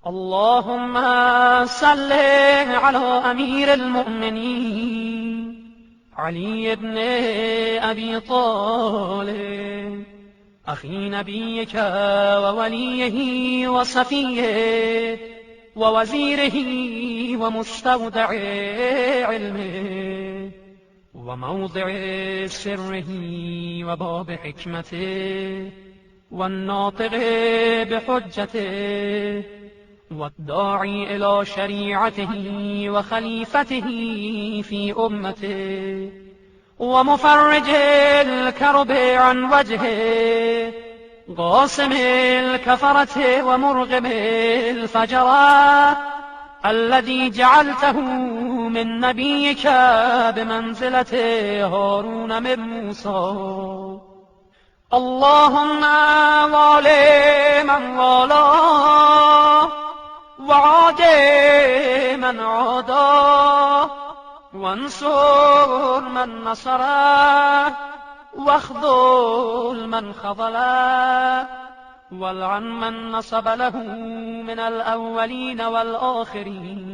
اللهم صل على امیر المؤمنین علی بن ابی طالب اخی نبیک و ولیه و صفیه و وزیره و مستودع علمه و موضع سره و باب حکمته و الناطق بحجته والداعي إلى شريعته وخليفته في أمته ومفرج الكرب عن وجهه قاسم الكفرة ومرغم الفجرة الذي جعلته من نبيك بمنزلة هارون من موسى اللهم والي من والاه وعاد من عاداه وانصر من نصره واخذل من خذله والعن من نصب له من الأولين والآخرين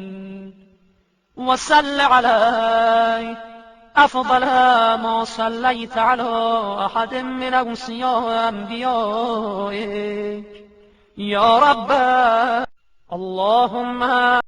وصل عليه أفضل ما صليت على أحد من أوصياء أنبيائك يا رب اللهم